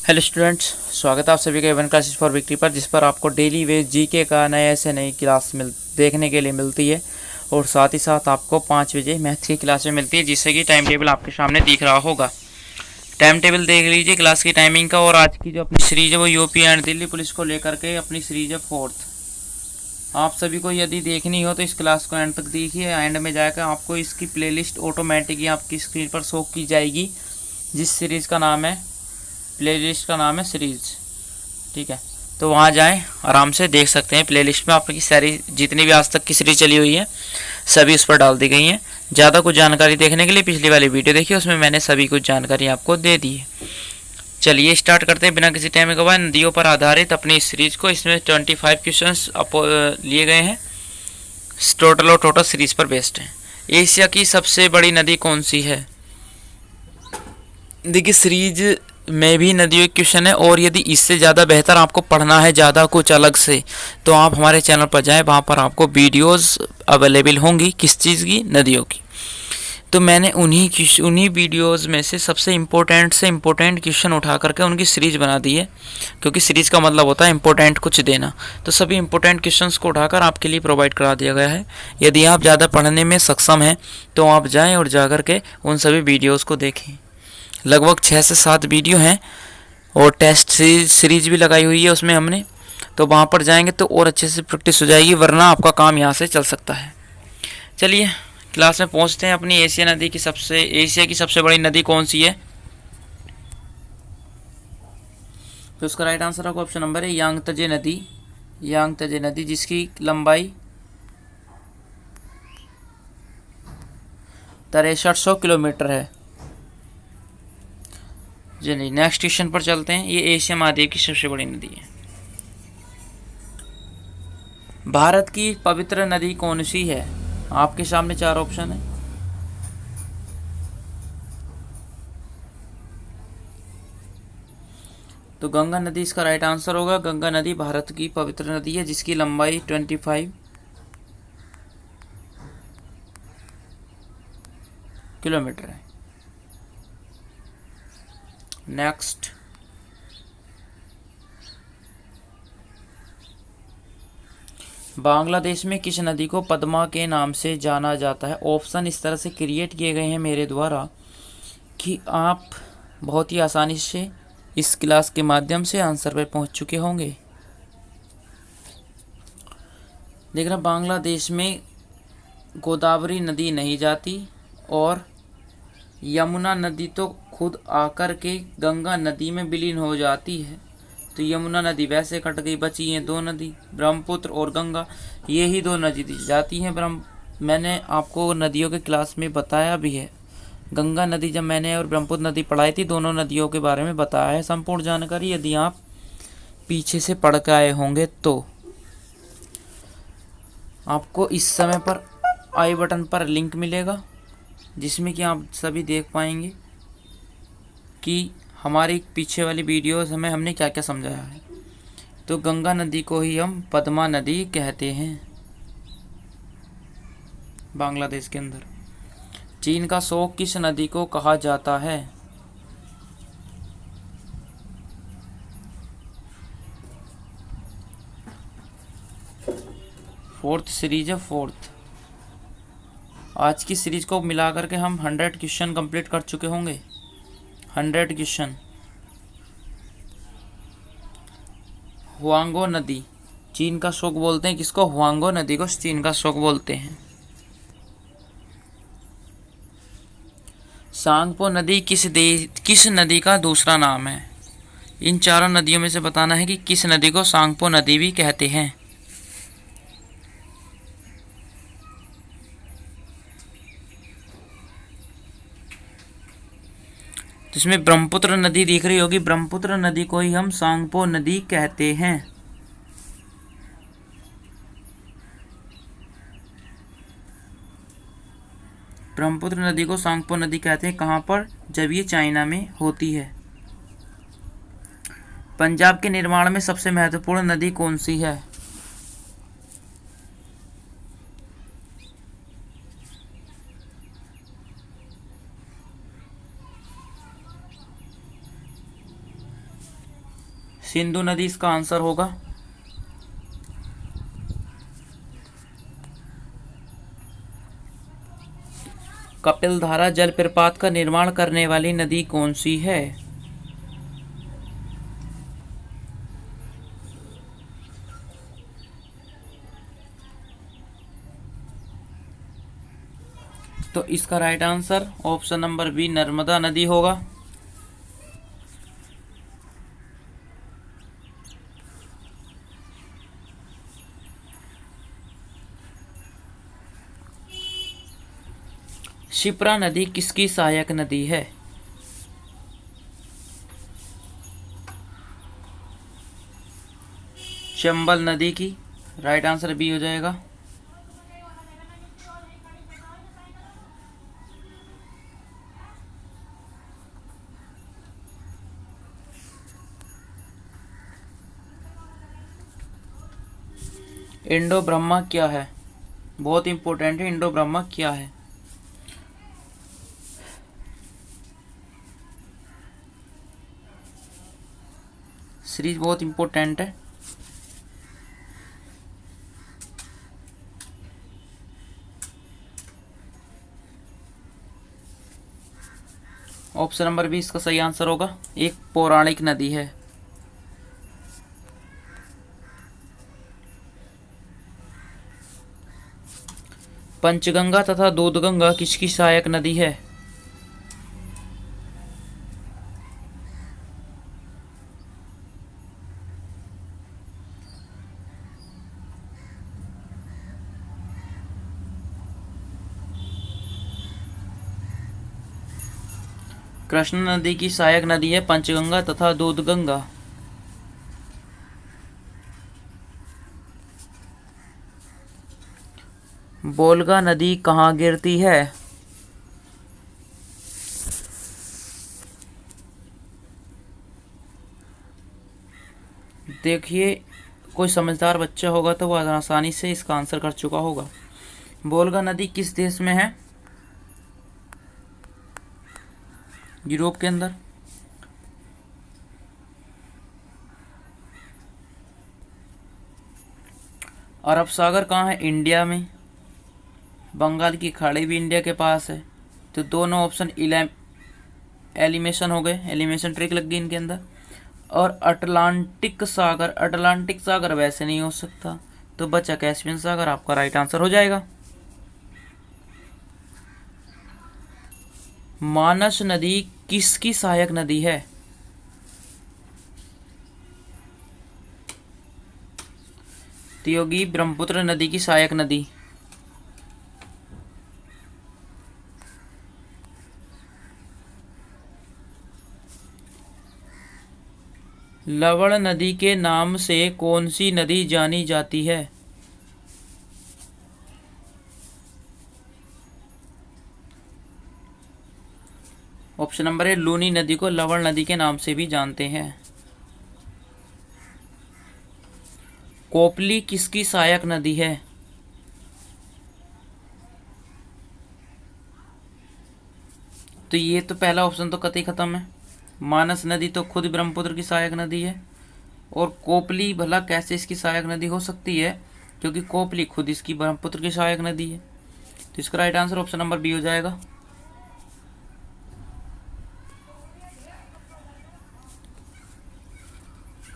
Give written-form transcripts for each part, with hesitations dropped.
Hello students, स्वागत है आप सभी का एवन क्लासेस फॉर विक्ट्री पर, जिस पर आपको डेली वेज जीके का नए से नई क्लास देखने के लिए मिलती है। और साथ ही साथ आपको 5 बजे मैथ्स की क्लास में मिलती है, जिससे कि टाइम टेबल आपके सामने दिख रहा होगा। टाइम टेबल देख लीजिए क्लास की टाइमिंग का। और आज की जो अपनी सीरीज है वो यूपी एंड दिल्ली पुलिस को लेकर के अपनी सीरीज है 4th। आप सभी को यदि देखनी हो तो इस क्लास को एंड तक देखिए। एंड में जाकर आपको इसकी प्लेलिस्ट ऑटोमेटिकली आपकी स्क्रीन पर शो की जाएगी, जिस सीरीज़ का नाम है, प्लेलिस्ट का नाम है सीरीज। ठीक है, तो वहाँ जाएं, आराम से देख सकते हैं। प्लेलिस्ट में आपकी सारी जितनी भी आज तक की सीरीज चली हुई है सभी उस पर डाल दी गई हैं। ज़्यादा कुछ जानकारी देखने के लिए पिछली वाली वीडियो देखिए, उसमें मैंने सभी कुछ जानकारी आपको दे दी है। चलिए स्टार्ट करते हैं बिना किसी टाइम गवाए नदियों पर आधारित अपनी इस सीरीज को। इसमें 25 क्वेश्चन लिए गए हैं टोटल, और टोटल सीरीज पर बेस्ड है। एशिया की सबसे बड़ी नदी कौन सी है? देखिए सीरीज में भी नदियों के क्वेश्चन है, और यदि इससे ज़्यादा बेहतर आपको पढ़ना है ज़्यादा कुछ अलग से, तो आप हमारे चैनल पर जाएं, वहाँ पर आपको वीडियोस अवेलेबल होंगी। किस चीज़ की? नदियों की। तो मैंने उन्हीं वीडियोस में से सबसे इम्पोर्टेंट क्वेश्चन उठा करके उनकी सीरीज बना दी है, क्योंकि सीरीज का मतलब होता है इम्पोर्टेंट कुछ देना। तो सभी इम्पोर्टेंट क्वेश्चंस को उठाकर आपके लिए प्रोवाइड करा दिया गया है। यदि आप ज़्यादा पढ़ने में सक्षम हैं तो आप जाएँ और जा कर के उन सभी वीडियोज़ को देखें। लगभग 6 से 7 वीडियो हैं, और टेस्ट सीरीज भी लगाई हुई है उसमें हमने। तो वहाँ पर जाएंगे तो और अच्छे से प्रैक्टिस हो जाएगी, वरना आपका काम यहाँ से चल सकता है। चलिए क्लास में पहुँचते हैं। अपनी एशिया की सबसे बड़ी नदी कौन सी है? तो उसका राइट आंसर आपको ऑप्शन नंबर है यांगत्जे नदी। यांगत्जे नदी, जिसकी लंबाई 6300 किलोमीटर है। चलिए नेक्स्ट क्वेश्चन पर चलते हैं। ये एशिया महाद्वीप की सबसे बड़ी नदी है। भारत की पवित्र नदी कौन सी है? आपके सामने 4 ऑप्शन है। तो गंगा नदी इसका राइट आंसर होगा। गंगा नदी भारत की पवित्र नदी है, जिसकी लंबाई 25 किलोमीटर है। नेक्स्ट, बांग्लादेश में किस नदी को पद्मा के नाम से जाना जाता है? ऑप्शन इस तरह से क्रिएट किए गए हैं मेरे द्वारा कि आप बहुत ही आसानी से इस क्लास के माध्यम से आंसर पर पहुंच चुके होंगे। देख रहे, बांग्लादेश में गोदावरी नदी नहीं जाती, और यमुना नदी तो खुद आकर के गंगा नदी में विलीन हो जाती है। तो यमुना नदी वैसे कट गई, बची हैं 2 नदी, ब्रह्मपुत्र और गंगा। ये ही 2 नदी जाती हैं। मैंने आपको नदियों के क्लास में बताया भी है। गंगा नदी जब मैंने और ब्रह्मपुत्र नदी पढ़ाई थी, दोनों नदियों के बारे में बताया है संपूर्ण जानकारी, यदि आप पीछे से पढ़ के आए होंगे तो। आपको इस समय पर आई बटन पर लिंक मिलेगा, जिसमें कि आप सभी देख पाएंगे कि हमारी पीछे वाली वीडियोस में हमने क्या क्या समझाया है। तो गंगा नदी को ही हम पद्मा नदी कहते हैं बांग्लादेश के अंदर। चीन का शोक किस नदी को कहा जाता है? फोर्थ सीरीज है, फोर्थ। आज की सीरीज को मिलाकर के हम 100 क्वेश्चन कंप्लीट कर चुके होंगे। 100 क्वेश्चन। हुआंगो नदी चीन का शोक बोलते हैं किसको? हुआंगो नदी को चीन का शोक बोलते हैं। सांगपो नदी किस नदी का दूसरा नाम है? इन चारों नदियों में से बताना है कि किस नदी को सांगपो नदी भी कहते हैं। जिसमें ब्रह्मपुत्र नदी दिख रही होगी, ब्रह्मपुत्र नदी को ही हम सांगपो नदी कहते हैं। ब्रह्मपुत्र नदी को सांगपो नदी कहते हैं। कहाँ पर? जब ये चाइना में होती है। पंजाब के निर्माण में सबसे महत्वपूर्ण नदी कौन सी है? सिंधु नदी इसका आंसर होगा। कपिलधारा जलप्रपात का निर्माण करने वाली नदी कौन सी है? तो इसका right answer option number B Narmada नदी होगा। शिप्रा नदी किसकी सहायक नदी है? चंबल नदी की। राइट आंसर बी हो जाएगा। इंडो ब्रह्मा क्या है? बहुत इंपॉर्टेंट है, इंडो ब्रह्मा क्या है? सीरीज बहुत इंपॉर्टेंट है। ऑप्शन नंबर बी इसका सही आंसर होगा। एक पौराणिक नदी है। पंचगंगा तथा दूधगंगा किसकी सहायक नदी है? कृष्ण नदी की सहायक नदी है पंचगंगा तथा दूधगंगा। बोलगा नदी कहाँ गिरती है? देखिए, कोई समझदार बच्चा होगा तो वह आसानी से इसका आंसर कर चुका होगा। बोलगा नदी किस देश में है? यूरोप के अंदर। अरब सागर कहाँ है? इंडिया में। बंगाल की खाड़ी भी इंडिया के पास है। तो दोनों ऑप्शन एलिमिनेशन हो गए, एलिमिनेशन ट्रिक लग गई इनके अंदर। और अटलांटिक सागर वैसे नहीं हो सकता, तो बचा कैस्पियन सागर। आपका राइट आंसर हो जाएगा। मानस नदी किसकी सहायक नदी है? तो योगी ब्रह्मपुत्र नदी की सहायक नदी। लवण नदी के नाम से कौन सी नदी जानी जाती है? ऑप्शन नंबर ए लूनी नदी को लवण नदी के नाम से भी जानते हैं। कोपली किसकी सहायक नदी है? तो ये तो पहला ऑप्शन तो कतई खत्म है। मानस नदी तो खुद ब्रह्मपुत्र की सहायक नदी है, और कोपली भला कैसे इसकी सहायक नदी हो सकती है, क्योंकि कोपली खुद इसकी ब्रह्मपुत्र की सहायक नदी है। तो इसका right answer option number B हो जाएगा।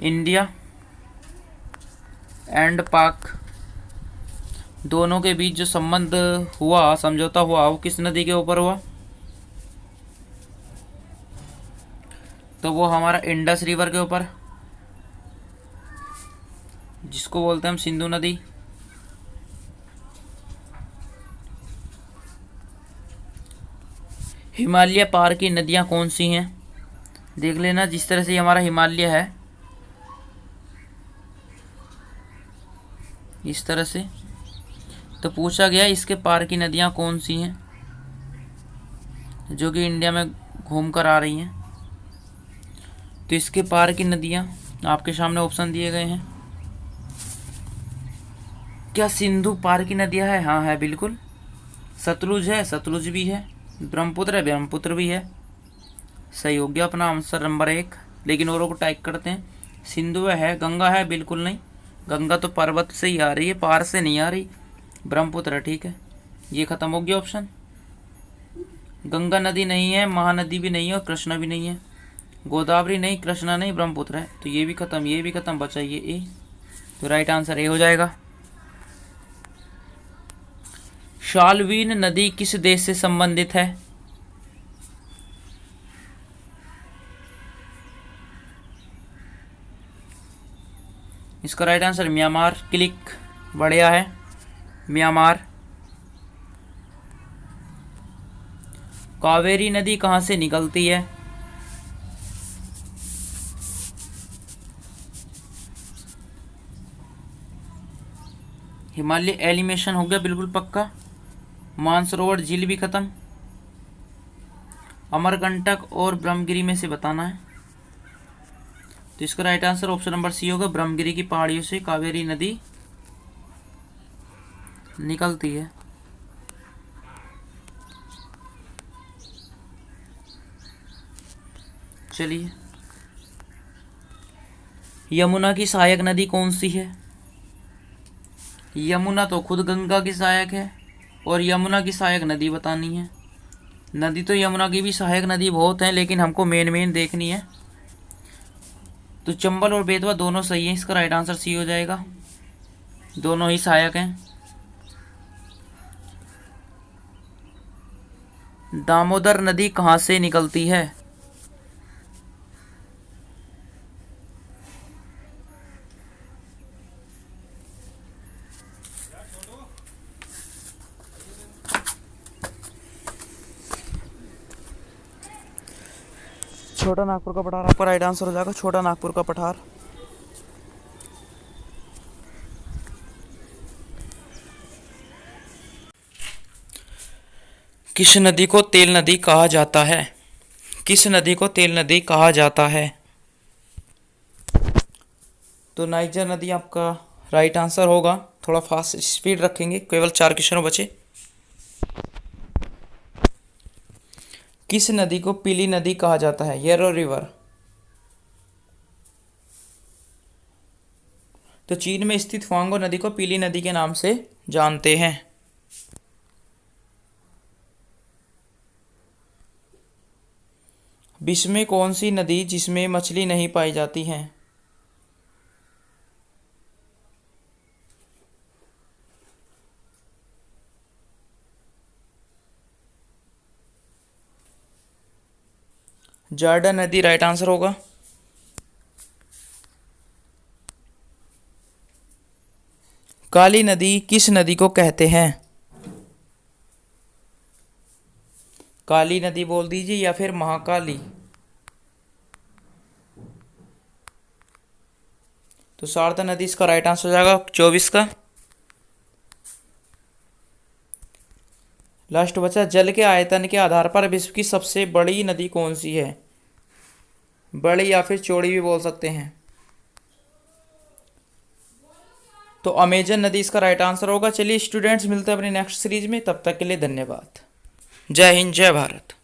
इंडिया एंड पाक दोनों के बीच जो संबंध हुआ, समझौता हुआ, वो किस नदी के ऊपर हुआ? तो वो हमारा इंडस रिवर के ऊपर, जिसको बोलते हैं हम सिंधु नदी। हिमालय पार की नदियां कौन सी हैं? देख लेना, जिस तरह से हमारा हिमालय है, इस तरह से। तो पूछा गया इसके पार की नदियां कौन सी हैं, जो कि इंडिया में घूम कर आ रही हैं। तो इसके पार की नदियां आपके सामने ऑप्शन दिए गए हैं। क्या सिंधु पार की नदियां है? हाँ है, बिल्कुल। सतलुज है, सतलुज भी है। ब्रह्मपुत्र है, ब्रह्मपुत्र भी है। सही हो गया अपना आंसर नंबर 1। लेकिन औरों को टाइप करते हैं सिंधु है, गंगा है, बिल्कुल नहीं। गंगा तो पर्वत से ही आ रही है, पार से नहीं आ रही। ब्रह्मपुत्र ठीक है, ये खत्म हो गया ऑप्शन। गंगा नदी नहीं है, महानदी भी नहीं है और कृष्णा भी नहीं है। गोदावरी नहीं, कृष्णा नहीं, ब्रह्मपुत्र है, तो ये भी खत्म, ये भी खत्म, बचा ये ए। तो राइट आंसर ए हो जाएगा। शाल्वीन नदी किस देश से संबंधित है? इसका राइट आंसर म्यांमार। क्लिक, बढ़िया है, म्यांमार। कावेरी नदी कहाँ से निकलती है? हिमालय एलिमिनेशन हो गया बिल्कुल पक्का। मानसरोवर झील भी खत्म। अमरकंटक और ब्रह्मगिरी में से बताना है। तो इसका right answer option number C होगा, ब्रह्मगिरी की पहाड़ियों से कावेरी नदी निकलती है। चलिए, यमुना की सहायक नदी कौन सी है? यमुना तो खुद गंगा की सहायक है, और यमुना की सहायक नदी बतानी है। नदी तो यमुना की भी सहायक नदी बहुत है, लेकिन हमको मेन देखनी है। तो चंबल और बेतवा दोनों सही हैं, इसका राइट आंसर सी हो जाएगा, दोनों ही सहायक हैं। दामोदर नदी कहाँ से निकलती है? छोटा नागपुर का पठार आपका राइट आंसर हो जाएगा, छोटा नागपुर का पठार। किस नदी को तेल नदी कहा जाता है? किस नदी को तेल नदी कहा जाता है? तो नाइजर नदी आपका राइट आंसर होगा। थोड़ा फास्ट स्पीड रखेंगे, केवल 4 क्वेश्चन बचे। किस नदी को पीली नदी कहा जाता है? Yellow river. तो चीन में स्थित ह्वांगो नदी को पीली नदी के नाम से जानते हैं। विश्व में कौन सी नदी जिसमें मछली नहीं पाई जाती है? जॉर्डन नदी राइट आंसर होगा। काली नदी किस नदी को कहते हैं? काली नदी बोल दीजिए या फिर महाकाली। तो शारदा नदी इसका राइट आंसर हो जाएगा 24 का। लास्ट बचा, जल के आयतन के आधार पर विश्व की सबसे बड़ी नदी कौन सी है? बड़ी या फिर चौड़ी भी बोल सकते हैं। तो अमेजन नदी इसका राइट आंसर होगा। चलिए स्टूडेंट्स, मिलते हैं अपने नेक्स्ट सीरीज में, तब तक के लिए धन्यवाद। जय हिंद, जय भारत।